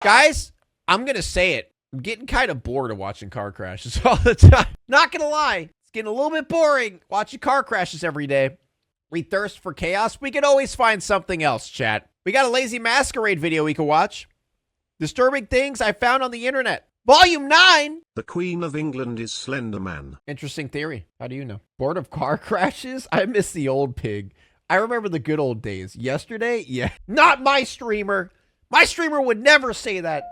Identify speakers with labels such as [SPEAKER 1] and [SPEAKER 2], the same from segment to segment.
[SPEAKER 1] Guys, I'm gonna say it. I'm getting kind of bored of watching car crashes all the time. Not gonna lie. It's getting a little bit boring watching car crashes every day. We thirst for chaos. We can always find something else, chat. We got a Lazy Masquerade video we can watch. Disturbing things I found on the internet. Volume 9!
[SPEAKER 2] The Queen of England is Slender Man.
[SPEAKER 1] Interesting theory. How do you know? Bored of car crashes? I miss the old pig. I remember the good old days. Yesterday? Yeah. Not my streamer. My streamer would never say that.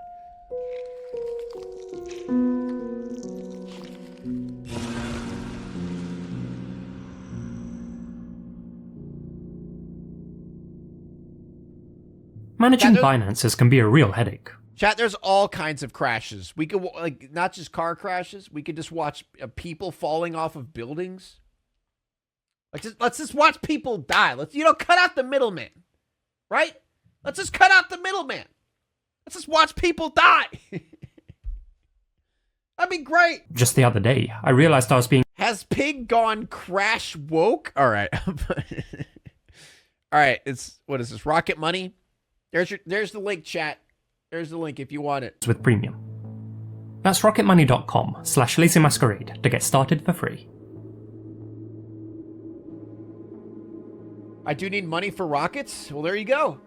[SPEAKER 3] Managing finances can be a real headache.
[SPEAKER 1] Chat, there's all kinds of crashes. We could, like, not just car crashes. We could just watch people falling off of buildings. Like, let's just watch people die. Let's, cut out the middleman. Right? Let's just cut out the middleman. Let's just watch people die. That'd be great.
[SPEAKER 3] Just the other day, I realized I was being...
[SPEAKER 1] Has pig gone crash woke? All right. All right. What is this? Rocket Money? There's the link, chat. There's the link if you want it.
[SPEAKER 3] ...with premium. That's rocketmoney.com/lazymasquerade to get started for free.
[SPEAKER 1] I do need money for rockets? Well, there you go.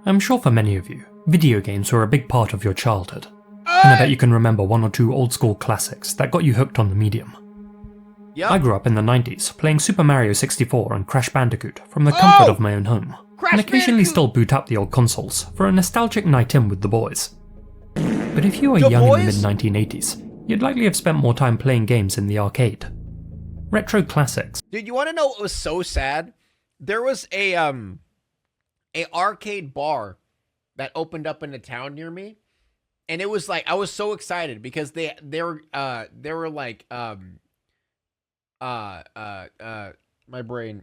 [SPEAKER 3] I'm sure for many of you, video games were a big part of your childhood. And I bet you can remember one or two old school classics that got you hooked on the medium.
[SPEAKER 1] Yep.
[SPEAKER 3] I grew up in the 90s playing Super Mario 64 and Crash Bandicoot from the comfort of my own home, and occasionally still boot up the old consoles for a nostalgic night in with the boys. But if you were young in the mid-1980s, you'd likely have spent more time playing games in the arcade. Retro classics.
[SPEAKER 1] Dude, you want to know what was so sad? There was a arcade bar that opened up in a town near me, and it was like I was so excited because they were like my brain.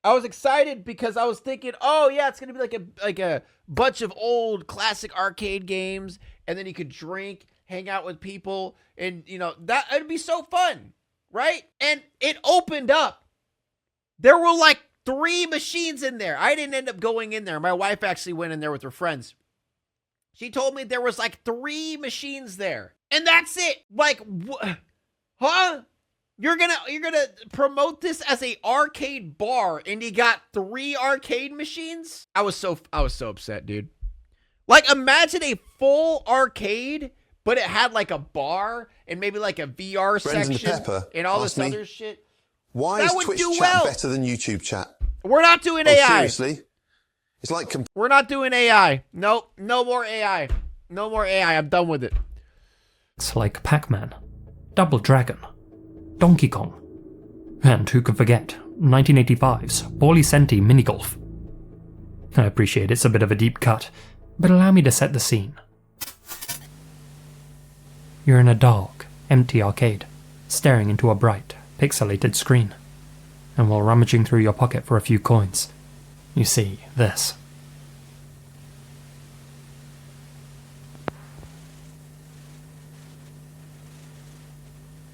[SPEAKER 1] I was excited because I was thinking, oh yeah, it's gonna be like a bunch of old classic arcade games, and then you could drink, hang out with people, and that it'd be so fun, right? And it opened up. There were like 3 machines in there. I didn't end up going in there. My wife actually went in there with her friends. She told me there was like 3 machines there, and that's it. Like, huh? You're gonna promote this as a arcade bar, and you got 3 arcade machines? I was so upset, dude. Like, imagine a full arcade, but it had like a bar and maybe like a VR section and all this other shit.
[SPEAKER 4] Why is Twitch chat better than YouTube chat?
[SPEAKER 1] We're not doing AI.
[SPEAKER 4] Seriously? It's like...
[SPEAKER 1] We're not doing AI. Nope. No more AI. No more AI. I'm done with it.
[SPEAKER 3] It's like Pac-Man, Double Dragon, Donkey Kong, and who could forget 1985's Bionicpigtv minigolf. I appreciate it's a bit of a deep cut, but allow me to set the scene. You're in a dark, empty arcade, staring into a bright, pixelated screen, and while rummaging through your pocket for a few coins, you see this.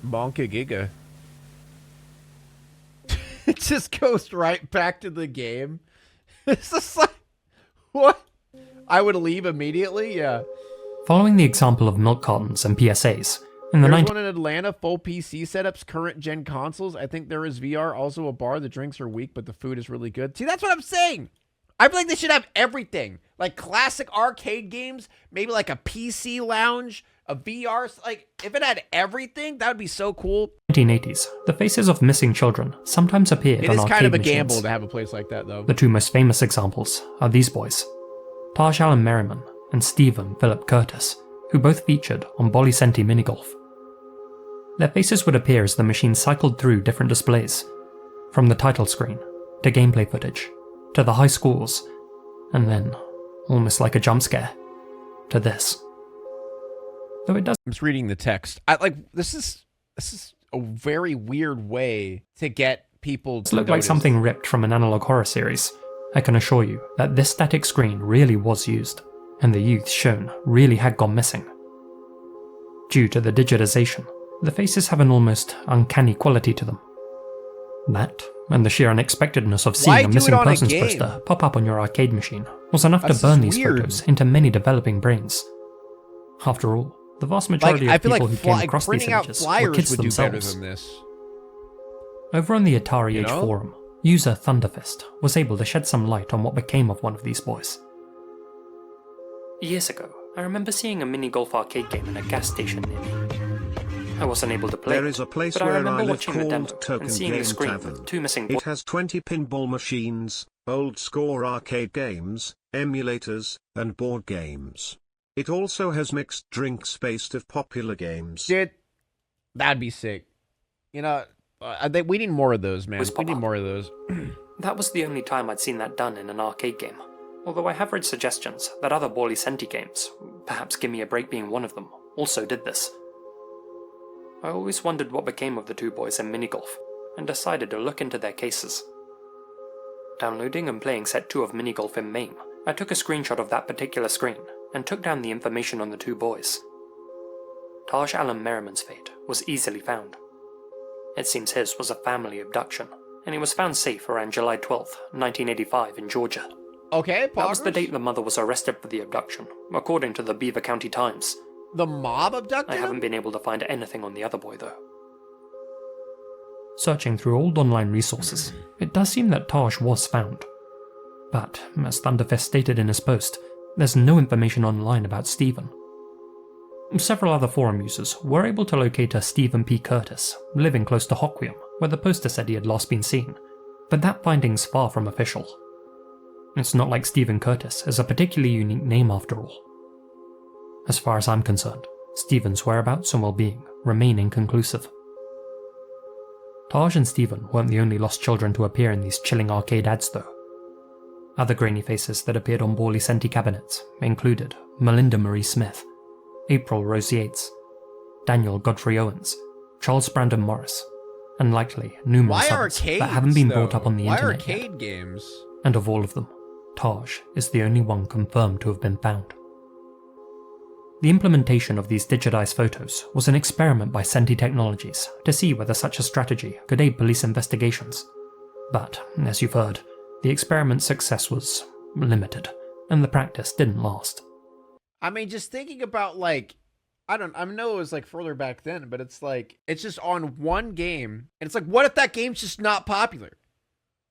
[SPEAKER 1] Bonka Giga. It just goes right back to the game. It's just like, what? I would leave immediately? Yeah.
[SPEAKER 3] Following the example of milk cartons and PSAs, in the 90s...
[SPEAKER 1] one in Atlanta, full PC setups, current gen consoles. I think there is VR, also a bar. The drinks are weak, but the food is really good. See, that's what I'm saying. I feel like they should have everything. Like classic arcade games, maybe like a PC lounge, a VR, like if it had everything, that would be so cool.
[SPEAKER 3] 1980s, the faces of missing children sometimes appeared on arcade machines.
[SPEAKER 1] It is kind of a gamble to have a place like that, though.
[SPEAKER 3] The 2 most famous examples are these boys, Taj Allen Merriman and Stephen Philip Curtis, who both featured on Bionicpigtv minigolf. Their faces would appear as the machine cycled through different displays, from the title screen, to gameplay footage, to the high scores, and then, almost like a jump scare, to this. Though it does...
[SPEAKER 1] I'm just reading the text. This is a very weird way to get people to
[SPEAKER 3] look like something ripped from an analog horror series. I can assure you that this static screen really was used, and the youths shown really had gone missing. Due to the digitization, the faces have an almost uncanny quality to them. That, and the sheer unexpectedness of seeing a missing persons poster pop up on your arcade machine, was enough to burn these photos into many developing brains. After all, the vast majority of people who came across these images were kids themselves. Over on the Atari Age forum, user Thunderfist was able to shed some light on what became of one of these boys. Years ago, I remember seeing a mini-golf arcade game in a gas station near me. I wasn't able to play,
[SPEAKER 2] there is a place
[SPEAKER 3] but I
[SPEAKER 2] where
[SPEAKER 3] remember
[SPEAKER 2] I live
[SPEAKER 3] watching the demo
[SPEAKER 2] called
[SPEAKER 3] and seeing the screen
[SPEAKER 2] Tavern.
[SPEAKER 3] with 2 missing boys.
[SPEAKER 2] It has 20 pinball machines, old score arcade games, emulators, and board games. It also has mixed drink space of popular games.
[SPEAKER 1] Dude, that'd be sick. You know, I think we need more of those, man. We need more of those.
[SPEAKER 3] That was the only time I'd seen that done in an arcade game. Although I have read suggestions that other Bionicpigtv games, perhaps Give Me a Break being one of them, also did this. I always wondered what became of the 2 boys in minigolf, and decided to look into their cases. Downloading and playing set 2 of minigolf in MAME, I took a screenshot of that particular screen, and took down the information on the 2 boys. Taj Allen Merriman's fate was easily found. It seems his was a family abduction, and he was found safe around July 12th, 1985 in Georgia.
[SPEAKER 1] Okay,
[SPEAKER 3] that was the date the mother was arrested for the abduction, according to the Beaver County Times.
[SPEAKER 1] The mob abducted him?
[SPEAKER 3] I haven't been able to find anything on the other boy, though. Searching through old online resources, it does seem that Taj was found. But, as Thunderfist stated in his post, there's no information online about Stephen. Several other forum users were able to locate a Stephen P. Curtis, living close to Hoquiam, where the poster said he had last been seen, but that finding's far from official. It's not like Stephen Curtis is a particularly unique name after all. As far as I'm concerned, Stephen's whereabouts and well-being remain inconclusive. Taj and Stephen weren't the only lost children to appear in these chilling arcade ads though. Other grainy faces that appeared on Bionicpigtv cabinets included Melinda Marie Smith, April Rose Yates, Daniel Godfrey Owens, Charles Brandon Morris, and likely numerous others that haven't been brought up on the internet yet.
[SPEAKER 1] Games?
[SPEAKER 3] And of all of them, Taj is the only one confirmed to have been found. The implementation of these digitized photos was an experiment by Senti Technologies to see whether such a strategy could aid police investigations. But, as you've heard, the experiment's success was limited, and the practice didn't last.
[SPEAKER 1] I mean, just thinking about, like, I know it was, like, further back then, but it's, like, it's just on one game, and it's like, what if that game's just not popular?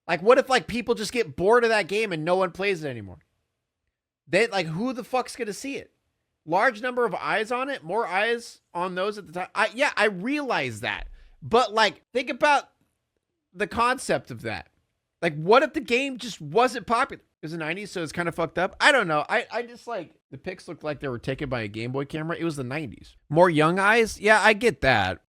[SPEAKER 1] Like, what if, like, people just get bored of that game and no one plays it anymore? Then, like, who the fuck's gonna see it? Large number of eyes on it, more eyes on those at the time. I realize that. But, like, think about the concept of that. Like, what if the game just wasn't popular? It was the 90s, so it's kind of fucked up. I don't know. I just, like, the pics looked like they were taken by a Game Boy camera. It was the 90s. More young eyes? Yeah, I get that.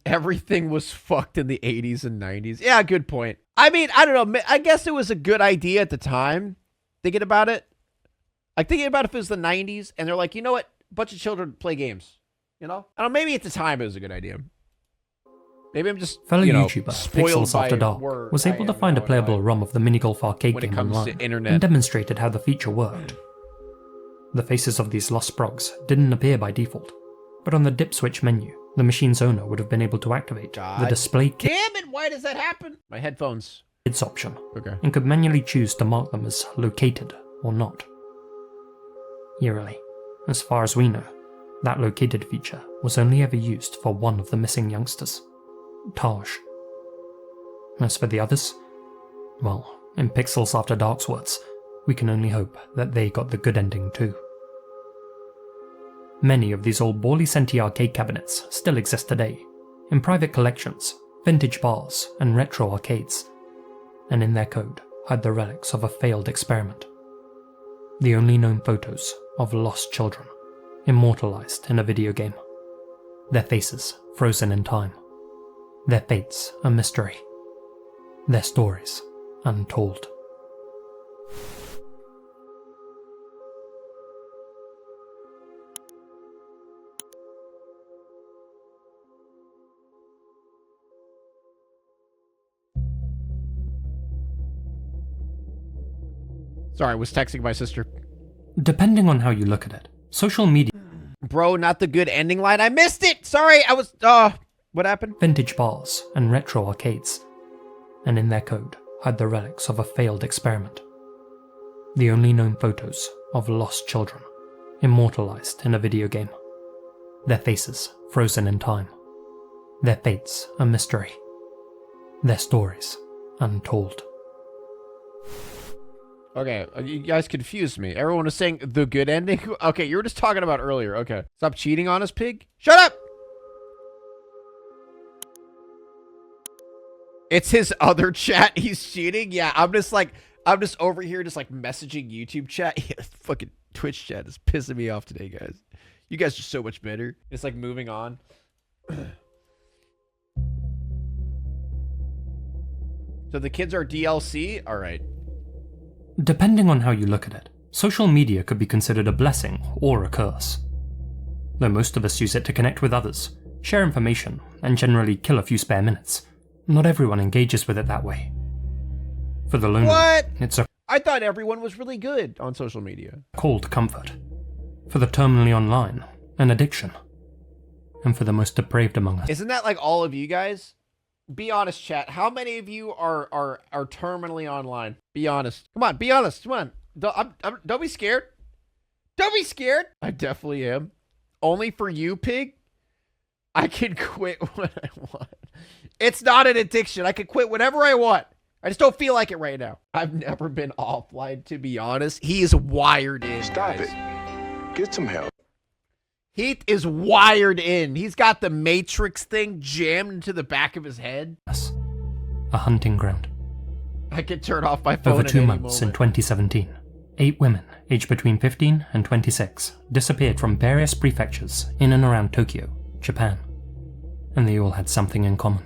[SPEAKER 1] Everything was fucked in the 80s and 90s. Yeah, good point. I mean, I don't know. I guess it was a good idea at the time, thinking about it. Like, thinking about if it was the 90s, and they're like, you know what? A bunch of children play games. You know? I don't know, maybe at the time it was a good idea. Maybe I'm just,
[SPEAKER 3] fellow
[SPEAKER 1] you know,
[SPEAKER 3] YouTuber
[SPEAKER 1] spoiled
[SPEAKER 3] Pixels After Dark was able to find a playable ROM of the minigolf arcade game online and demonstrated how the feature worked. The faces of these lost sprogs didn't appear by default, but on the dip switch menu, the machine's owner would have been able to activate the display
[SPEAKER 1] Damn it, why does that happen? My headphones.
[SPEAKER 3] Kids option,
[SPEAKER 1] okay,
[SPEAKER 3] and could manually choose to mark them as located or not. Eerily, as far as we know, that located feature was only ever used for one of the missing youngsters, Taj. As for the others, well, in Pixels After Dark's words, we can only hope that they got the good ending too. Many of these old Bionicpigtv arcade cabinets still exist today, in private collections, vintage bars, and retro arcades, and in their code hide the relics of a failed experiment. The only known photos of lost children, immortalized in a video game. Their faces frozen in time. Their fates a mystery. Their stories untold.
[SPEAKER 1] Sorry, I was texting my sister.
[SPEAKER 3] Depending on how you look at it, social media...
[SPEAKER 1] Bro, not the good ending line. I missed it! Sorry, I was... what happened?
[SPEAKER 3] Vintage bars and retro arcades. and in their code hide the relics of a failed experiment. The only known photos of lost children, immortalized in a video game. Their faces frozen in time. Their fates a mystery. Their stories untold.
[SPEAKER 1] Okay, you guys confused me. Everyone was saying the good ending? Okay, you were just talking about earlier. Okay. Stop cheating on us, pig. Shut up! It's his other chat he's cheating? Yeah, I'm just over here just like messaging YouTube chat. Yeah, fucking Twitch chat is pissing me off today, guys. You guys are so much better. It's like moving on. So the kids are DLC? Alright.
[SPEAKER 3] Depending on how you look at it, social media could be considered a blessing or a curse. Though most of us use it to connect with others, share information, and generally kill a few spare minutes, not everyone engages with it that way. For the lonely, it's a
[SPEAKER 1] I thought everyone was really good on social media.
[SPEAKER 3] Cold comfort. For the terminally online, an addiction. And for the most depraved among us.
[SPEAKER 1] Isn't that like all of you guys? Be honest, chat. How many of you are terminally online? Be honest. Come on, be honest. Come on. Don't be scared. Don't be scared. I definitely am. Only for you, pig. I can quit when I want. It's not an addiction. I can quit whenever I want. I just don't feel like it right now. I've never been offline, to be honest. He is wired in.
[SPEAKER 5] Stop
[SPEAKER 1] guys.
[SPEAKER 5] it. Get some help.
[SPEAKER 1] Heath is wired in. He's got the Matrix thing jammed into the back of his head.
[SPEAKER 3] A hunting ground.
[SPEAKER 1] I could turn off my phone
[SPEAKER 3] Over
[SPEAKER 1] at
[SPEAKER 3] 2
[SPEAKER 1] any
[SPEAKER 3] months in
[SPEAKER 1] moment.
[SPEAKER 3] 2017, 8 women, aged between 15 and 26, disappeared from various prefectures in and around Tokyo, Japan. And they all had something in common.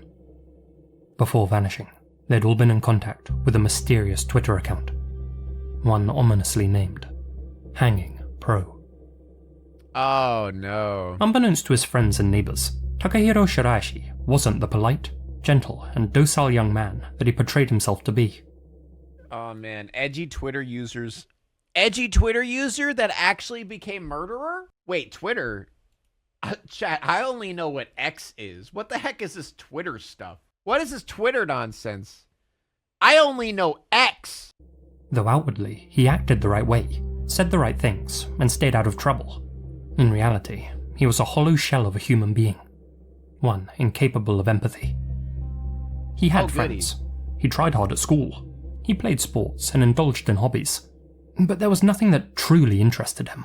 [SPEAKER 3] Before vanishing, they'd all been in contact with a mysterious Twitter account. One ominously named Hanging Pro.
[SPEAKER 1] Oh, no.
[SPEAKER 3] Unbeknownst to his friends and neighbors, Takahiro Shiraishi wasn't the polite, gentle, and docile young man that he portrayed himself to be.
[SPEAKER 1] Oh, man. Edgy Twitter users. Edgy Twitter user that actually became murderer? Wait, Twitter? Chat, I only know what X is. What the heck is this Twitter stuff? What is this Twitter nonsense? I only know X.
[SPEAKER 3] Though outwardly, he acted the right way, said the right things, and stayed out of trouble. In reality, he was a hollow shell of a human being. One incapable of empathy. He had friends. He tried hard at school. He played sports and indulged in hobbies. But there was nothing that truly interested him.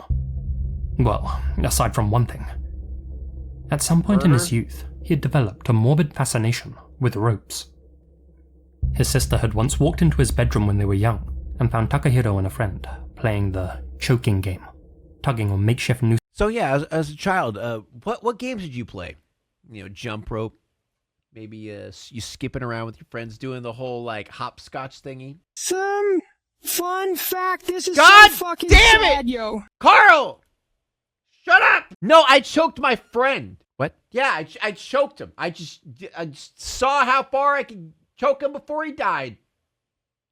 [SPEAKER 3] Well, aside from one thing. At some point in his youth, he had developed a morbid fascination with ropes. His sister had once walked into his bedroom when they were young and found Takahiro and a friend playing the choking game, tugging on makeshift nooses.
[SPEAKER 1] So yeah, as a child, what games did you play? You know, jump rope. Maybe you skipping around with your friends doing the whole like hopscotch thingy.
[SPEAKER 6] Some fun fact. This is
[SPEAKER 1] God
[SPEAKER 6] so fucking
[SPEAKER 1] damn
[SPEAKER 6] sad,
[SPEAKER 1] it!
[SPEAKER 6] yo.
[SPEAKER 1] Carl! Shut up! No, I choked my friend. What? Yeah, I choked him. I just saw how far I could choke him before he died.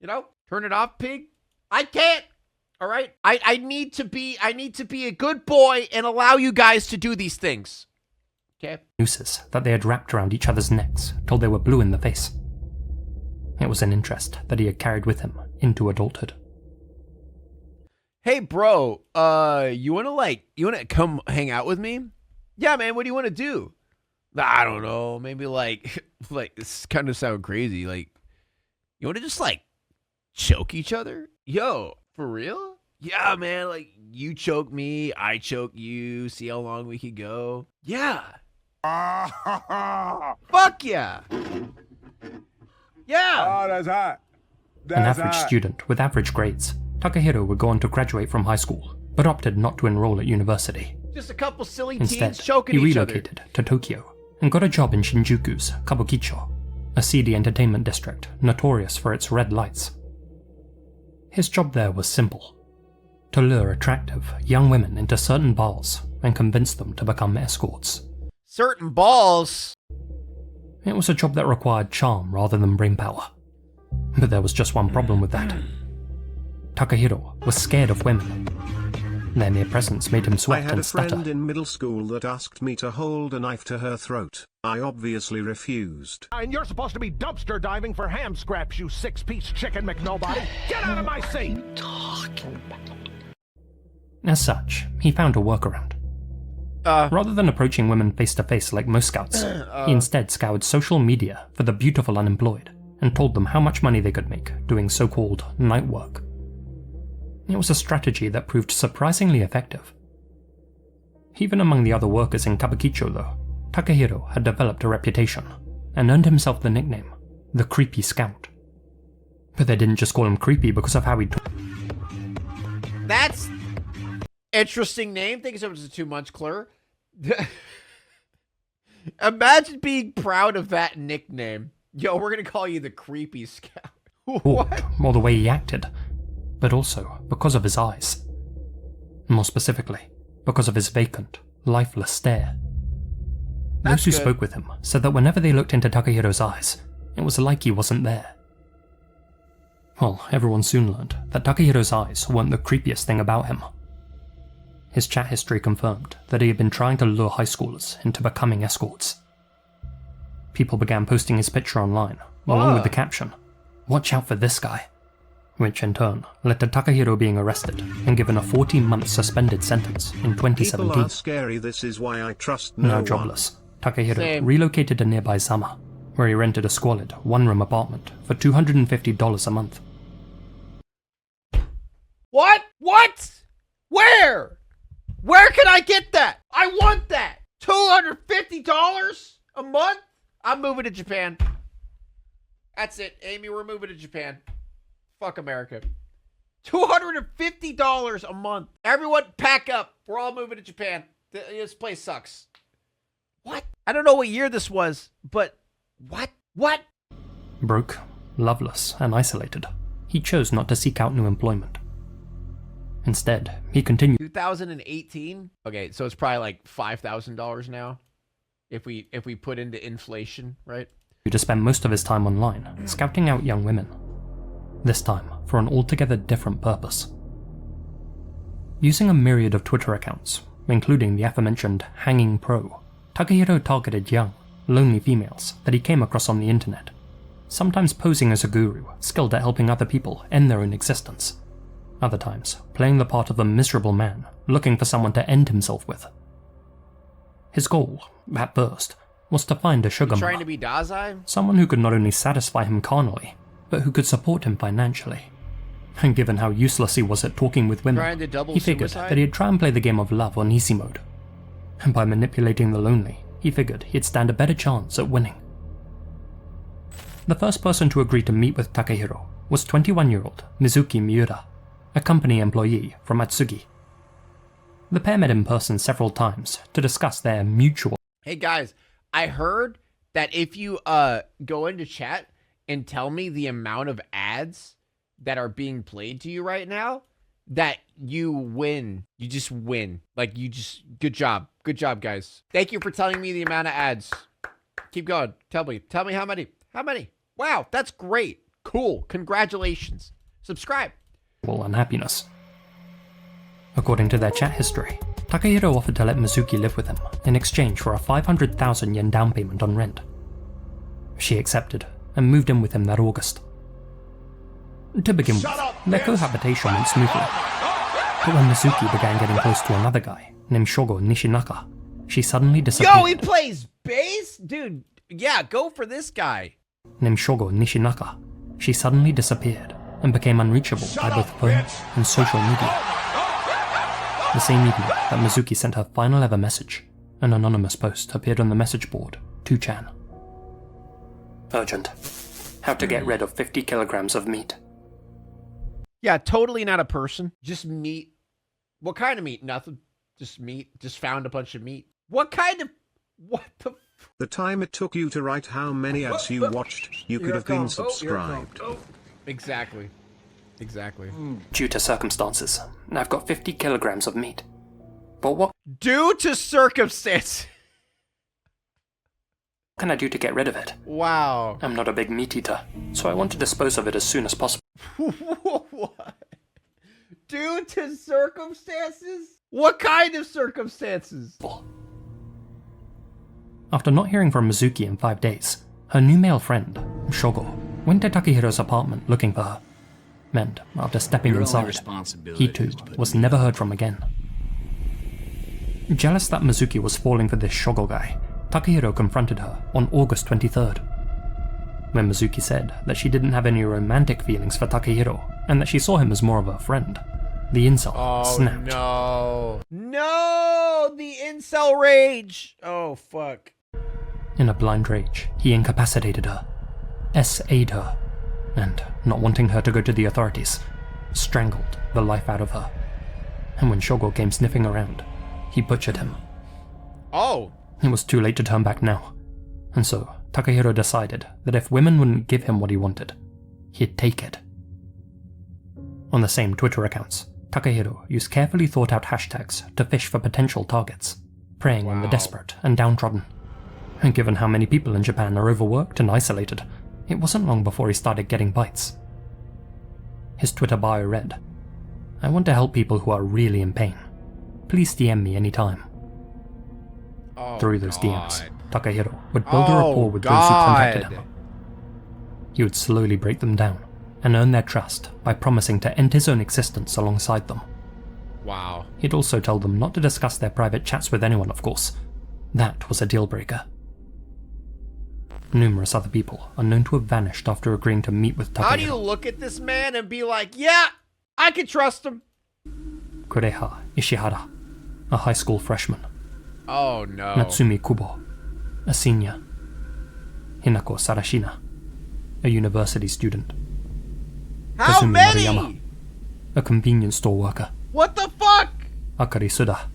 [SPEAKER 1] You know? Turn it off, pig. I can't. All right? I need to be a good boy and allow you guys to do these things. Okay?
[SPEAKER 3] Nooses that they had wrapped around each other's necks till they were blue in the face. It was an interest that he had carried with him into adulthood.
[SPEAKER 1] Hey, bro, you wanna come hang out with me? Yeah, man, what do you want to do? I don't know, maybe like this kind of sound crazy. Like, you want to just like choke each other? Yo, for real? Yeah, man, like you choke me, I choke you, see how long we could go. Yeah. Fuck yeah. Yeah.
[SPEAKER 5] Oh, that's hot.
[SPEAKER 3] An average student with average grades, Takahiro would go on to graduate from high school, but opted not to enroll at university.
[SPEAKER 1] Just a couple silly
[SPEAKER 3] Instead,
[SPEAKER 1] teens choking
[SPEAKER 3] he
[SPEAKER 1] each other.
[SPEAKER 3] relocated to Tokyo and got a job in Shinjuku's Kabukicho, a seedy entertainment district notorious for its red lights. His job there was simple: to lure attractive young women into certain bars and convince them to become escorts.
[SPEAKER 1] Certain balls.
[SPEAKER 3] It was a job that required charm rather than brainpower. But there was just one problem with that. Takahiro was scared of women. Their mere presence made him
[SPEAKER 2] I
[SPEAKER 3] sweat
[SPEAKER 2] had
[SPEAKER 3] and
[SPEAKER 2] a friend
[SPEAKER 3] stutter.
[SPEAKER 2] in middle school that asked me to hold a knife to her throat. I obviously refused.
[SPEAKER 5] And you're supposed to be dumpster diving for ham scraps, you six-piece chicken McNobody. Get out of my seat!
[SPEAKER 3] As such, he found a workaround. Rather than approaching women face to face like most scouts, he instead scoured social media for the beautiful unemployed and told them how much money they could make doing so-called night work. It was a strategy that proved surprisingly effective. Even among the other workers in Kabukicho though, Takahiro had developed a reputation and earned himself the nickname, the Creepy Scout. But they didn't just call him creepy because of how he
[SPEAKER 1] That's interesting name. Thank you so much for 2 months, Claire. Imagine being proud of that nickname. Yo, we're gonna call you the Creepy Scout. What?
[SPEAKER 3] Or the way he acted, but also because of his eyes. More specifically, because of his vacant, lifeless stare. Those who spoke with him said that whenever they looked into Takahiro's eyes, it was like he wasn't there. Well, everyone soon learned that Takahiro's eyes weren't the creepiest thing about him. His chat history confirmed that he had been trying to lure high schoolers into becoming escorts. People began posting his picture online, along with the caption, "Watch out for this guy," which in turn led to Takahiro being arrested and given a 14-month suspended sentence in 2017.
[SPEAKER 2] People are scary, this is why I trust no
[SPEAKER 3] Now
[SPEAKER 2] one.
[SPEAKER 3] jobless, Takahiro
[SPEAKER 1] Same.
[SPEAKER 3] relocated to nearby Zama, where he rented a squalid one-room apartment for $250 a month.
[SPEAKER 1] What? What? Where? Where can I get that? I want that. $250 a month? I'm moving to Japan. That's it, Amy. We're moving to Japan. Fuck America. $250 a month. Everyone pack up. We're all moving to Japan. This place sucks. What? I don't know what year this was, but what? What?
[SPEAKER 3] Broke, loveless, and isolated, he chose not to seek out new employment. Instead, he continued
[SPEAKER 1] 2018? Okay, so it's probably like $5,000 now. If we put into inflation, right?
[SPEAKER 3] to spend most of his time online, scouting out young women. This time, for an altogether different purpose. Using a myriad of Twitter accounts, including the aforementioned Hanging Pro, Takahiro targeted young, lonely females that he came across on the internet, sometimes posing as a guru, skilled at helping other people end their own existence. Other times, playing the part of a miserable man, looking for someone to end himself with. His goal, at first, was to find a sugar
[SPEAKER 1] Trying
[SPEAKER 3] mama,
[SPEAKER 1] to be Dazai?
[SPEAKER 3] someone who could not only satisfy him carnally, but who could support him financially. And given how useless he was at talking with
[SPEAKER 1] Trying
[SPEAKER 3] women,
[SPEAKER 1] to double
[SPEAKER 3] he figured
[SPEAKER 1] suicide?
[SPEAKER 3] that he'd try and play the game of love on easy mode. And by manipulating the lonely, he figured he'd stand a better chance at winning. The first person to agree to meet with Takahiro was 21-year-old Mizuki Miura, a company employee from Atsugi. The pair met in person several times to discuss their mutual.
[SPEAKER 1] Hey guys, I heard that if you go into chat and tell me the amount of ads that are being played to you right now, that you win. You just win. Like you just, good job. Good job, guys. Thank you for telling me the amount of ads. Keep going. Tell me how many. How many? Wow, that's great. Cool. Congratulations. Subscribe.
[SPEAKER 3] Unhappiness. According to their chat history, Takahiro offered to let Mizuki live with him in exchange for a 500,000 yen down payment on rent. She accepted and moved in with him that August. To begin with, their cohabitation went smoothly. But when Mizuki began getting close to another guy named Shogo Nishinaka, she suddenly disappeared.
[SPEAKER 1] Yo, he plays bass? Dude, yeah, go for this guy.
[SPEAKER 3] Named Shogo Nishinaka, she suddenly disappeared and became unreachable by both phone and social media. The same evening that Mizuki sent her final ever message, an anonymous post appeared on the message board, 2chan. Urgent. How to get rid of 50 kilograms of meat.
[SPEAKER 1] Yeah, totally not a person. Just meat. What kind of meat? Nothing. Just meat. Just found a bunch of meat. What kind of... What the...
[SPEAKER 2] The time it took you to write how many ads you watched, you could have been subscribed.
[SPEAKER 1] Exactly. Exactly.
[SPEAKER 3] Due to circumstances, I've got 50 kilograms of meat. But what
[SPEAKER 1] Due to circumstance.
[SPEAKER 3] can I do to get rid of it?
[SPEAKER 1] Wow.
[SPEAKER 3] I'm not a big meat eater, so I want to dispose of it as soon as possible.
[SPEAKER 1] What? Due to circumstances? What kind of circumstances?
[SPEAKER 3] After not hearing from Mizuki in 5 days, her new male friend, Shogo, went to Takehiro's apartment looking for her. And after stepping inside, he too was never heard from again. Jealous that Mizuki was falling for this Shogo guy, Takehiro confronted her on August 23rd. When Mizuki said that she didn't have any romantic feelings for Takehiro and that she saw him as more of a friend, the incel snapped.
[SPEAKER 1] No. No! The incel rage! Oh, fuck.
[SPEAKER 3] In a blind rage, he incapacitated her, SA'd her, and, not wanting her to go to the authorities, strangled the life out of her. And when Shogo came sniffing around, he butchered him.
[SPEAKER 1] Oh!
[SPEAKER 3] It was too late to turn back now, and so Takehiro decided that if women wouldn't give him what he wanted, he'd take it. On the same Twitter accounts, Takehiro used carefully thought out hashtags to fish for potential targets, preying on the desperate and downtrodden. And given how many people in Japan are overworked and isolated, it wasn't long before he started getting bites. His Twitter bio read, "I want to help people who are really in pain. Please DM me anytime." Through those DMs, Takehiro would build a rapport with those who contacted him. He would slowly break them down and earn their trust by promising to end his own existence alongside them.
[SPEAKER 1] Wow.
[SPEAKER 3] He'd also tell them not to discuss their private chats with anyone, of course. That was a deal breaker. Numerous other people are known to have vanished after agreeing to meet with Takehiro.
[SPEAKER 1] How do you look at this man and be like, yeah, I can trust him?
[SPEAKER 3] Kureha Ishihara, a high school freshman.
[SPEAKER 1] Oh no.
[SPEAKER 3] Natsumi Kubo, a senior. Hinako Sarashina, a university student.
[SPEAKER 1] How
[SPEAKER 3] Kazumi
[SPEAKER 1] many?
[SPEAKER 3] Maruyama, a convenience store worker.
[SPEAKER 1] What the fuck?
[SPEAKER 3] Akari Suda,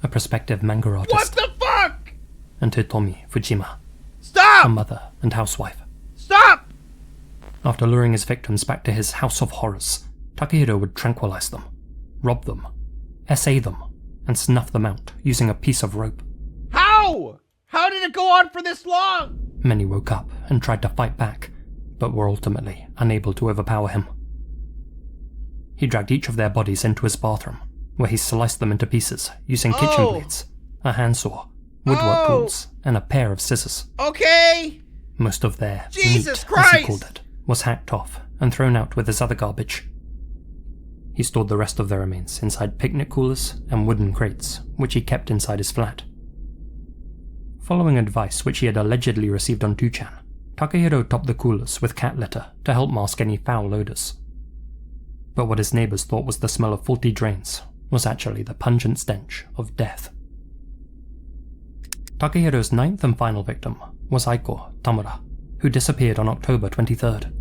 [SPEAKER 3] a prospective manga artist.
[SPEAKER 1] What the fuck?
[SPEAKER 3] And Hitomi Fujima, a
[SPEAKER 1] Stop!
[SPEAKER 3] mother and housewife.
[SPEAKER 1] Stop!
[SPEAKER 3] After luring his victims back to his house of horrors, Takehiro would tranquilize them, rob them, SA them, and snuff them out using a piece of rope.
[SPEAKER 1] How? How did it go on for this long?
[SPEAKER 3] Many woke up and tried to fight back, but were ultimately unable to overpower him. He dragged each of their bodies into his bathroom, where he sliced them into pieces using kitchen blades, a handsaw, woodwork tools, and a pair of scissors.
[SPEAKER 1] Okay.
[SPEAKER 3] Most of their
[SPEAKER 1] Jesus
[SPEAKER 3] meat,
[SPEAKER 1] Christ!
[SPEAKER 3] as he called it, was hacked off and thrown out with his other garbage. He stored the rest of the remains inside picnic coolers and wooden crates, which he kept inside his flat. Following advice which he had allegedly received on 2chan, Takehiro topped the coolers with cat litter to help mask any foul odors. But what his neighbors thought was the smell of faulty drains was actually the pungent stench of death. Takehiro's ninth and final victim was Aiko Tamura, who disappeared on October 23rd.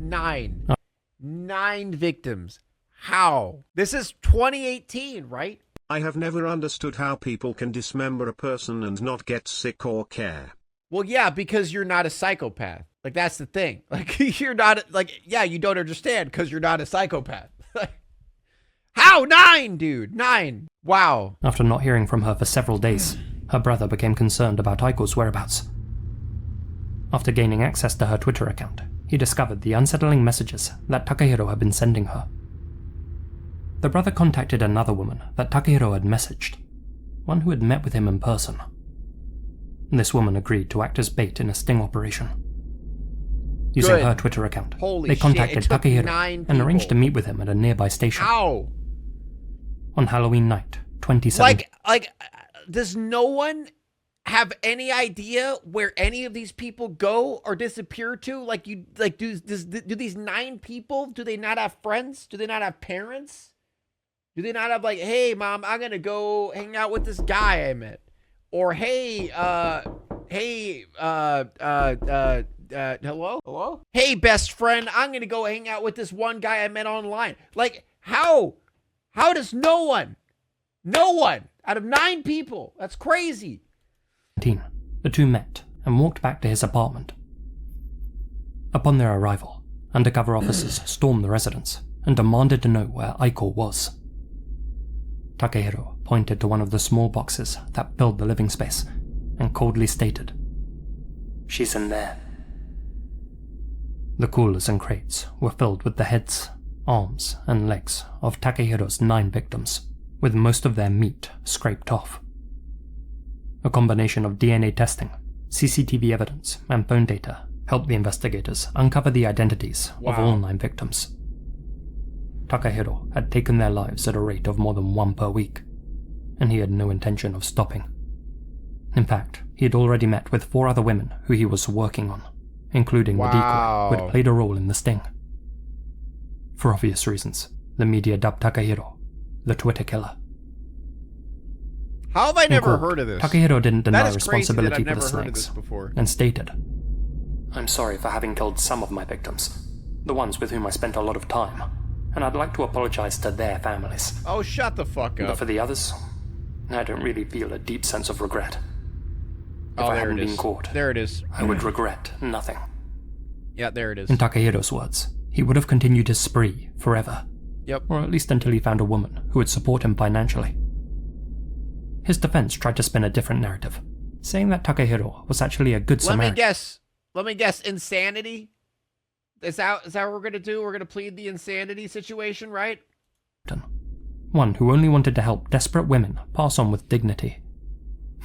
[SPEAKER 1] 9. 9 victims. How? This is 2018, right?
[SPEAKER 2] I have never understood how people can dismember a person and not get sick or care.
[SPEAKER 1] Well, yeah, because you're not a psychopath. Like, that's the thing. Like, you're not, like, yeah, you don't understand because you're not a psychopath. How? 9, dude. 9. Wow.
[SPEAKER 3] After not hearing from her for several days, her brother became concerned about Aiko's whereabouts. After gaining access to her Twitter account, he discovered the unsettling messages that Takehiro had been sending her. The brother contacted another woman that Takehiro had messaged, one who had met with him in person. This woman agreed to act as bait in a sting operation. Using her Twitter account, they contacted Takehiro and arranged to meet with him at a nearby station.
[SPEAKER 1] How?
[SPEAKER 3] On Halloween night, 2017.
[SPEAKER 1] Like, does no one have any idea where any of these people go or disappear to? Like, do these 9 people, do they not have friends? Do they not have parents? Do they not have, like, hey, mom, I'm gonna go hang out with this guy I met? Or, hey, hello? Hey, best friend, I'm gonna go hang out with this one guy I met online. Like, how does no one out of 9 people, that's crazy.
[SPEAKER 3] The two met and walked back to his apartment. Upon their arrival, undercover officers stormed the residence and demanded to know where Aiko was. Takehiro pointed to one of the small boxes that filled the living space and coldly stated, "She's in there." The coolers and crates were filled with the heads, arms, and legs of Takehiro's 9 victims, with most of their meat scraped off. A combination of DNA testing, CCTV evidence, and phone data helped the investigators uncover the identities of all 9 victims. Takehiro had taken their lives at a rate of more than 1 per week, and he had no intention of stopping. In fact, he had already met with 4 other women who he was working on, including the decoy who had played a role in the sting. For obvious reasons, the media dubbed Takehiro the Twitter killer.
[SPEAKER 1] How have I never heard of this?
[SPEAKER 3] Takehiro didn't deny responsibility for the
[SPEAKER 1] snakes,
[SPEAKER 3] and stated, "I'm sorry for having killed some of my victims, the ones with whom I spent a lot of time, and I'd like to apologize to their families.
[SPEAKER 1] Oh, shut the fuck up.
[SPEAKER 3] But for the others, I don't really feel a deep sense of regret. If I hadn't been caught,
[SPEAKER 1] there it is.
[SPEAKER 3] I would regret nothing."
[SPEAKER 1] Yeah, there it is.
[SPEAKER 3] In Takehiro's words, he would have continued his spree forever.
[SPEAKER 1] Yep.
[SPEAKER 3] Or at least until he found a woman who would support him financially. His defense tried to spin a different narrative, saying that Takehiro was actually a good Samaritan.
[SPEAKER 1] Let me guess. Insanity? Is that what we're gonna do? We're gonna plead the insanity situation, right?
[SPEAKER 3] One who only wanted to help desperate women pass on with dignity.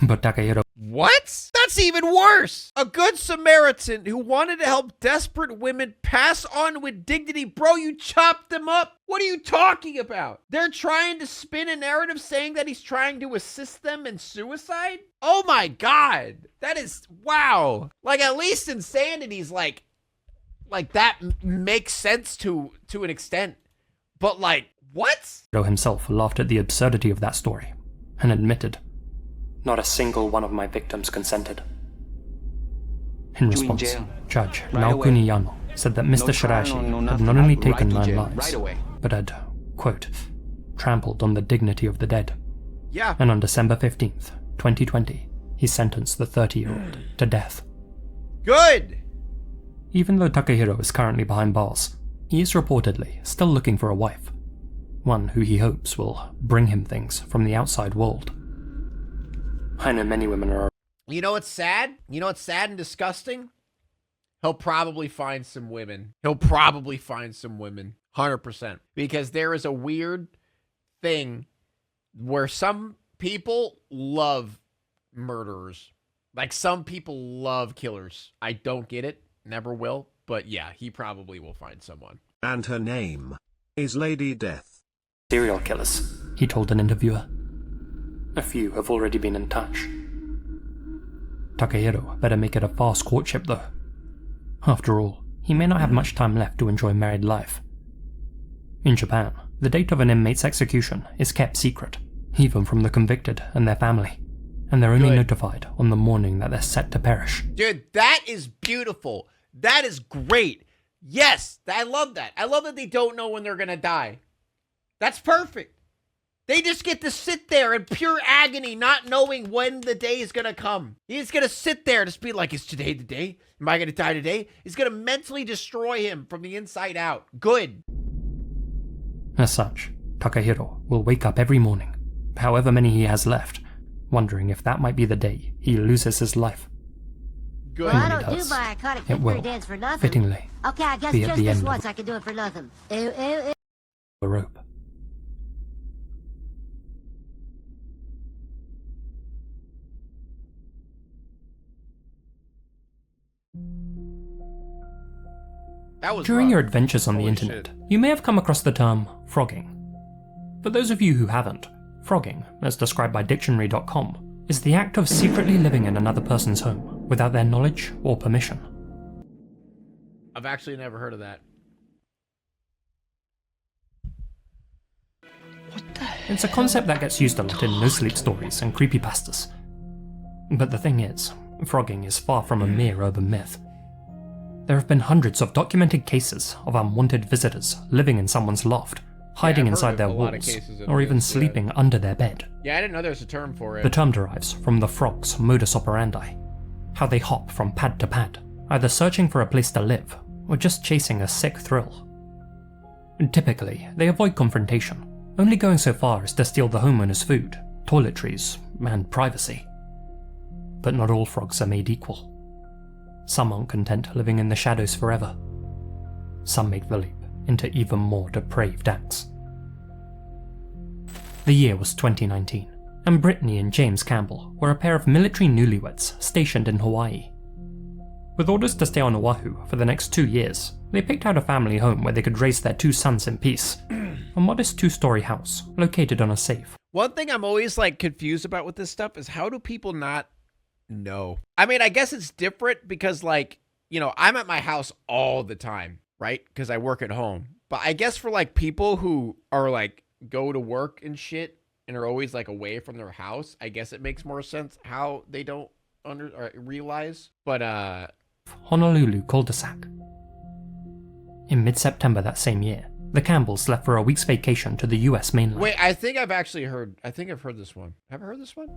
[SPEAKER 3] But Takehiro...
[SPEAKER 1] What? That's even worse! A good Samaritan who wanted to help desperate women pass on with dignity. Bro, you chopped them up! What are you talking about? They're trying to spin a narrative saying that he's trying to assist them in suicide? Oh my god! That is... wow! Like, at least Insanity's like that makes sense to an extent. But like, what?
[SPEAKER 3] himself laughed at the absurdity of that story, and admitted, "Not a single one of my victims consented." In response, Judge Naokuni Yano said that Mr. Shirashi had not only taken 9 lives, but had, quote, trampled on the dignity of the dead.
[SPEAKER 1] Yeah.
[SPEAKER 3] And on December 15th, 2020, he sentenced the 30-year-old to death.
[SPEAKER 1] Good!
[SPEAKER 3] Even though Takehiro is currently behind bars, he is reportedly still looking for a wife, one who he hopes will bring him things from the outside world. I know many women are...
[SPEAKER 1] You know what's sad? You know what's sad and disgusting? He'll probably find some women. 100%. Because there is a weird thing where some people love murderers. Like, some people love killers. I don't get it. Never will. But yeah, he probably will find someone.
[SPEAKER 2] And her name is Lady Death.
[SPEAKER 3] Serial killers, he told an interviewer. A few have already been in touch. Takehiro better make it a fast courtship though. After all, he may not have much time left to enjoy married life. In Japan, the date of an inmate's execution is kept secret, even from the convicted and their family, and they're only notified on the morning that they're set to perish.
[SPEAKER 1] Dude, that is beautiful. That is great. Yes, I love that. I love that they don't know when they're gonna die. That's perfect. They just get to sit there in pure agony, not knowing when the day is gonna come. He's gonna sit there and just be like, is today the day? Am I gonna die today? It's gonna mentally destroy him from the inside out. Good.
[SPEAKER 3] As such, Takehiro will wake up every morning, however many he has left, wondering if that might be the day he loses his life.
[SPEAKER 1] Good.
[SPEAKER 7] Well, I don't do narcotic victory dance for nothing.
[SPEAKER 3] Fittingly,
[SPEAKER 7] okay, I guess
[SPEAKER 3] be at
[SPEAKER 7] just
[SPEAKER 3] the
[SPEAKER 7] this
[SPEAKER 3] end
[SPEAKER 7] once I can do it for nothing. Ew, ew, ew.
[SPEAKER 3] the rope.
[SPEAKER 1] That was
[SPEAKER 3] During
[SPEAKER 1] rough.
[SPEAKER 3] your adventures on the
[SPEAKER 1] Holy
[SPEAKER 3] internet,
[SPEAKER 1] shit.
[SPEAKER 3] you may have come across the term phrogging. For those of you who haven't, phrogging, as described by dictionary.com, is the act of secretly living in another person's home without their knowledge or permission.
[SPEAKER 1] I've actually never heard of that.
[SPEAKER 3] It's a concept that gets used a lot in no-sleep stories and creepypastas. But the thing is, phrogging is far from a mere urban myth. There have been hundreds of documented cases of unwanted visitors living in someone's loft, hiding inside their walls, or even sleeping under their bed.
[SPEAKER 1] Yeah, I didn't know there was a term for it.
[SPEAKER 3] The term derives from the frog's modus operandi, how they hop from pad to pad, either searching for a place to live, or just chasing a sick thrill. Typically, they avoid confrontation, only going so far as to steal the homeowner's food, toiletries, and privacy. But not all frogs are made equal. Some aren't content living in the shadows forever. Some make the leap into even more depraved acts. The year was 2019, and Brittany and James Campbell were a pair of military newlyweds stationed in Hawaii. With orders to stay on Oahu for the next 2 years, they picked out a family home where they could raise their 2 sons in peace, a modest 2-story house located on a safe.
[SPEAKER 1] One thing I'm always like confused about with this stuff is how do people not know? I mean, I guess it's different because like, you know, I'm at my house all the time, right? Because I work at home. But I guess for like people who are like go to work and shit and are always like away from their house, I guess it makes more sense how they don't realize. But
[SPEAKER 3] Honolulu cul-de-sac. In mid-September that same year, the Campbells left for a week's vacation to the US mainland.
[SPEAKER 1] Wait, I think I've heard this one. Have I heard this one?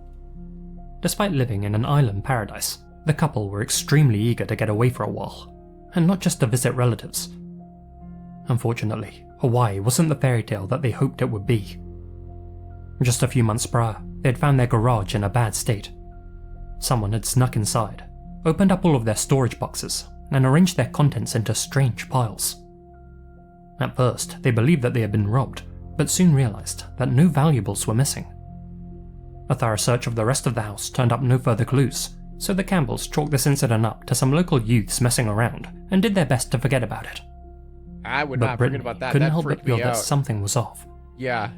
[SPEAKER 3] Despite living in an island paradise, the couple were extremely eager to get away for a while, and not just to visit relatives. Unfortunately, Hawaii wasn't the fairy tale that they hoped it would be. Just a few months prior, they'd found their garage in a bad state. Someone had snuck inside, opened up all of their storage boxes, and arranged their contents into strange piles. At first, they believed that they had been robbed, but soon realized that no valuables were missing. A thorough search of the rest of the house turned up no further clues, so the Campbells chalked this incident up to some local youths messing around and did their best to forget about it.
[SPEAKER 1] I would
[SPEAKER 3] But
[SPEAKER 1] not
[SPEAKER 3] Brittany
[SPEAKER 1] forget about that.
[SPEAKER 3] couldn't
[SPEAKER 1] That
[SPEAKER 3] help but
[SPEAKER 1] freaked me
[SPEAKER 3] feel that
[SPEAKER 1] out.
[SPEAKER 3] something was off.
[SPEAKER 1] Yeah.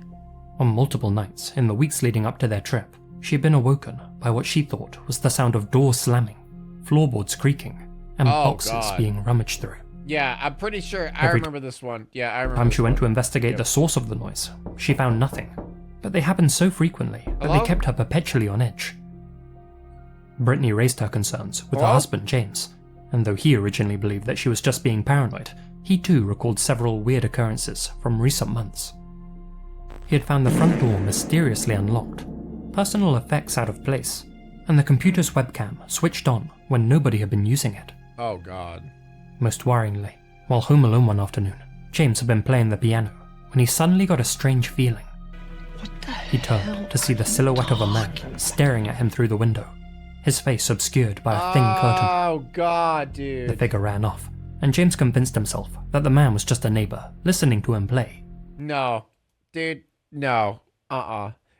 [SPEAKER 3] On multiple nights in the weeks leading up to their trip, she had been awoken by what she thought was the sound of doors slamming, floorboards creaking, and boxes being rummaged through.
[SPEAKER 1] Yeah, I'm pretty sure I
[SPEAKER 3] Every
[SPEAKER 1] remember this one. Yeah, I remember.
[SPEAKER 3] Time
[SPEAKER 1] this
[SPEAKER 3] she went
[SPEAKER 1] one.
[SPEAKER 3] to investigate the source of the noise, she found nothing, but they happened so frequently that
[SPEAKER 1] Hello?
[SPEAKER 3] they kept her perpetually on edge. Brittany raised her concerns with her
[SPEAKER 1] Hello?
[SPEAKER 3] husband James, and though he originally believed that she was just being paranoid, he too recalled several weird occurrences from recent months. He had found the front door mysteriously unlocked, personal effects out of place, and the computer's webcam switched on when nobody had been using it.
[SPEAKER 1] Oh God.
[SPEAKER 3] Most worryingly, while home alone one afternoon, James had been playing the piano when he suddenly got a strange feeling. He turned to see the silhouette of a man staring at him through the window, his face obscured by a thin curtain.
[SPEAKER 1] Oh God, dude.
[SPEAKER 3] The figure ran off, and James convinced himself that the man was just a neighbor listening to him play.
[SPEAKER 1] No, dude, no.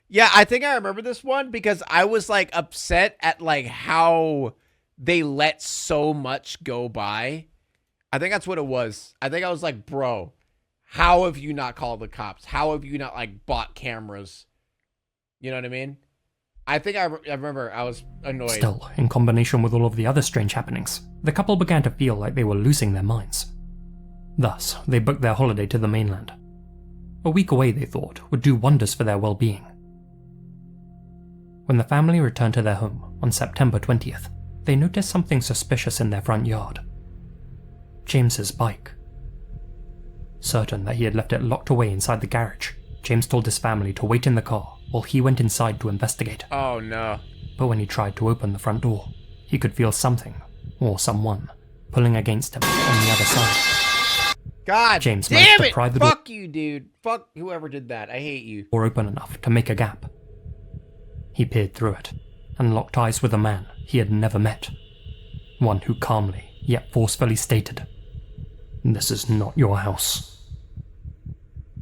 [SPEAKER 1] Yeah, I think I remember this one because I was like upset at like how they let so much go by. I think that's what it was. I think I was like, bro, how have you not called the cops? How have you not like bought cameras? You know what I mean? I think I remember I was annoyed.
[SPEAKER 3] Still, in combination with all of the other strange happenings, the couple began to feel like they were losing their minds. Thus, they booked their holiday to the mainland. A week away, they thought, would do wonders for their well-being. When the family returned to their home on September 20th, they noticed something suspicious in their front yard. James's bike. Certain that he had left it locked away inside the garage, James told his family to wait in the car while he went inside to investigate.
[SPEAKER 1] Oh no.
[SPEAKER 3] But when he tried to open the front door, he could feel something, or someone, pulling against him on the other side.
[SPEAKER 1] God
[SPEAKER 3] James managed
[SPEAKER 1] damn
[SPEAKER 3] to
[SPEAKER 1] it!
[SPEAKER 3] pry the door
[SPEAKER 1] Fuck you, dude. Fuck whoever did that. I hate you.
[SPEAKER 3] open enough to make a gap. He peered through it, and locked eyes with a man he had never met. One who calmly, yet forcefully stated, "This is not your house."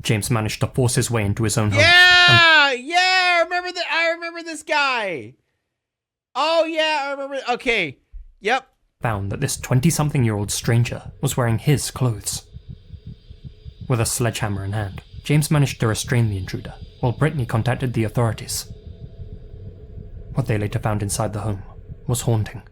[SPEAKER 3] James managed to force his way into his own home.
[SPEAKER 1] Yeah, I remember this guy. Oh yeah, I remember. Okay, yep.
[SPEAKER 3] Found that this 20-something-year-old stranger was wearing his clothes. With a sledgehammer in hand, James managed to restrain the intruder, while Brittany contacted the authorities. What they later found inside the home was haunting.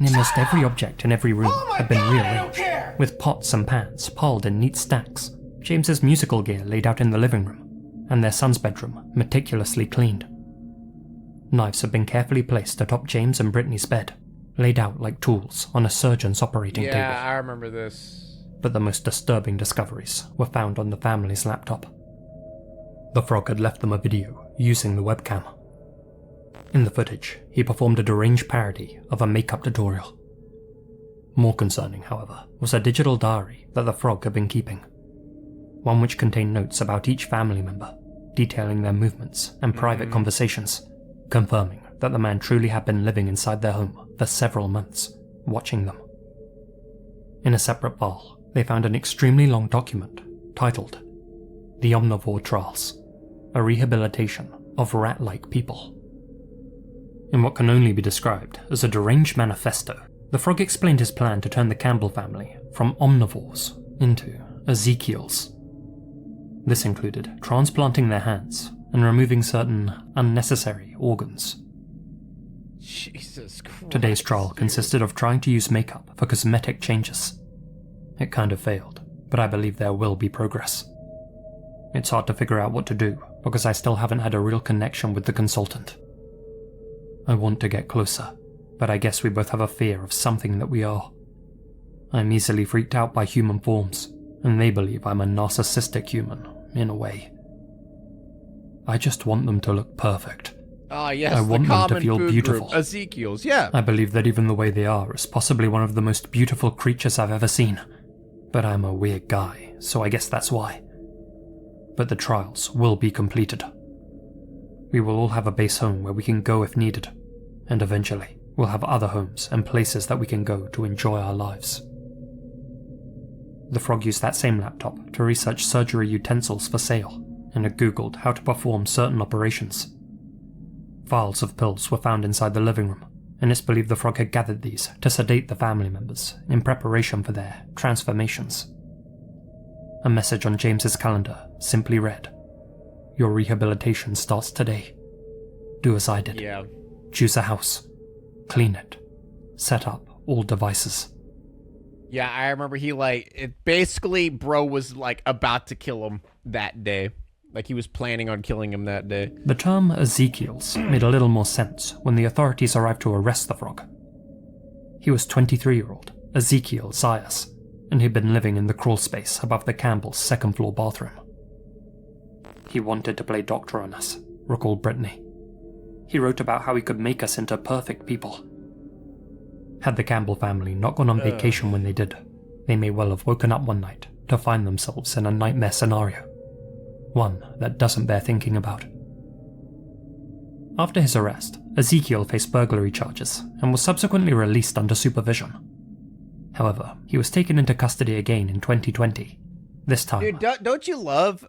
[SPEAKER 3] Almost every object in every room had been rearranged, with pots and pans piled in neat stacks, James's musical gear laid out in the living room, and their son's bedroom meticulously cleaned. Knives had been carefully placed atop James and Brittany's bed, laid out like tools on a surgeon's operating table.
[SPEAKER 1] Yeah, I remember this.
[SPEAKER 3] But the most disturbing discoveries were found on the family's laptop. The frog had left them a video using the webcam. In the footage, he performed a deranged parody of a makeup tutorial. More concerning, however, was a digital diary that the frog had been keeping. One which contained notes about each family member, detailing their movements and private conversations, confirming that the man truly had been living inside their home for several months, watching them. In a separate file, they found an extremely long document titled The Omnivore Trials, a rehabilitation of rat-like people. In what can only be described as a deranged manifesto, the frog explained his plan to turn the Campbell family from omnivores into Ezekiels. This included transplanting their hands and removing certain unnecessary organs.
[SPEAKER 1] Jesus Christ.
[SPEAKER 3] Today's trial consisted of trying to use makeup for cosmetic changes. It kind of failed, but I believe there will be progress. It's hard to figure out what to do because I still haven't had a real connection with the consultant. I want to get closer, but I guess we both have a fear of something that we are. I'm easily freaked out by human forms, and they believe I'm a narcissistic human, in a way. I just want them to look perfect.
[SPEAKER 1] Ah, yes,
[SPEAKER 3] I want them to feel
[SPEAKER 1] food
[SPEAKER 3] beautiful.
[SPEAKER 1] Group, Ezekiels, yeah.
[SPEAKER 3] I believe that even the way they are is possibly one of the most beautiful creatures I've ever seen. But I'm a weird guy, so I guess that's why. But the trials will be completed. We will all have a base home where we can go if needed, and eventually we'll have other homes and places that we can go to enjoy our lives. The frog used that same laptop to research surgery utensils for sale, and it googled how to perform certain operations. Vials of pills were found inside the living room, and it's believed the frog had gathered these to sedate the family members in preparation for their transformations. A message on James's calendar simply read, "Your rehabilitation starts today. Do as I did.
[SPEAKER 1] Yeah.
[SPEAKER 3] Choose a house. Clean it. Set up all devices."
[SPEAKER 1] Yeah, I remember basically bro was like about to kill him that day. Like he was planning on killing him that day.
[SPEAKER 3] The term Ezekiels made a little more sense when the authorities arrived to arrest the frog. He was 23-year-old Ezekiel Zayas, and he'd been living in the crawl space above the Campbell's second-floor bathroom. He wanted to play doctor on us, recalled Brittany. He wrote about how he could make us into perfect people. Had the Campbell family not gone on vacation when they did, they may well have woken up one night to find themselves in a nightmare scenario. One that doesn't bear thinking about. After his arrest, Ezekiel faced burglary charges and was subsequently released under supervision. However, he was taken into custody again in 2020. This time...
[SPEAKER 1] Dude, don't you love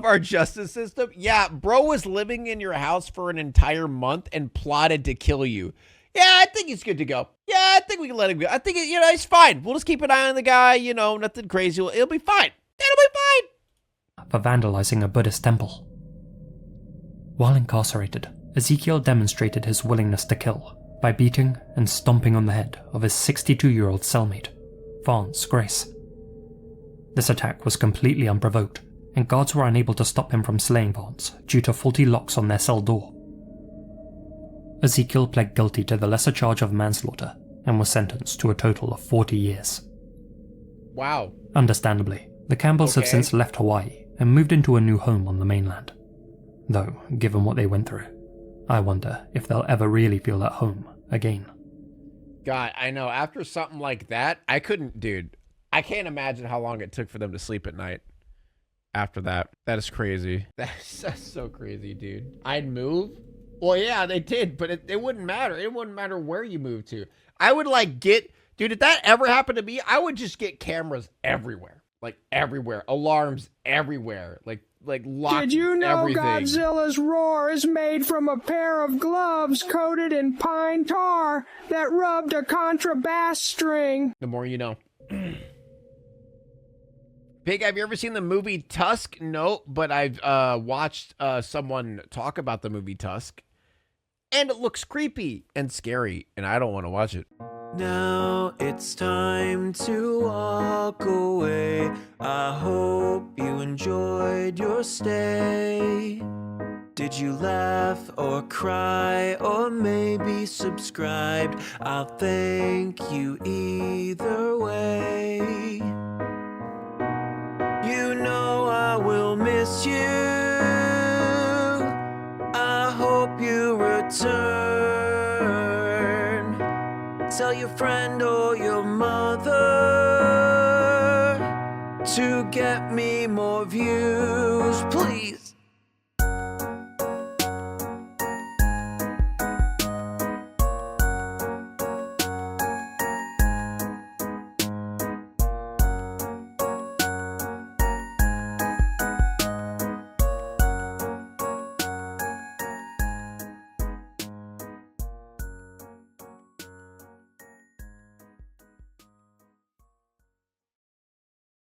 [SPEAKER 1] our justice system? Yeah, bro was living in your house for an entire month and plotted to kill you. Yeah, I think he's good to go. Yeah, I think we can let him go. I think, he's fine. We'll just keep an eye on the guy, nothing crazy. It'll be fine. It'll be fine.
[SPEAKER 3] For vandalizing a Buddhist temple. While incarcerated, Ezekiel demonstrated his willingness to kill by beating and stomping on the head of his 62-year-old cellmate, Vance Grace. This attack was completely unprovoked, and guards were unable to stop him from slaying Vance due to faulty locks on their cell door. Ezekiel pled guilty to the lesser charge of manslaughter and was sentenced to a total of 40 years.
[SPEAKER 1] Wow.
[SPEAKER 3] Understandably, the Campbells have since left Hawaii and moved into a new home on the mainland. Though, given what they went through, I wonder if they'll ever really feel at home again.
[SPEAKER 1] God, I know. After something like that, I can't imagine how long it took for them to sleep at night after that. That is crazy. That's so crazy, dude. I'd move. Well, yeah, they did, but it wouldn't matter. It wouldn't matter where you moved to. I would dude, if that ever happened to me, I would just get cameras everywhere. Like everywhere. Alarms everywhere. Like lock
[SPEAKER 6] Did you know
[SPEAKER 1] everything.
[SPEAKER 6] Godzilla's roar is made from a pair of gloves coated in pine tar that rubbed a contrabass string?
[SPEAKER 1] The more you know. Pig, have you ever seen the movie Tusk? No, but I've watched someone talk about the movie Tusk. And it looks creepy and scary, and I don't want to watch it.
[SPEAKER 8] Now it's time to walk away. I hope you enjoyed your stay. Did you laugh or cry or maybe subscribed? I'll thank you either way. You know I will miss you. I hope you return. Tell your friend or your mother to get me more views, please.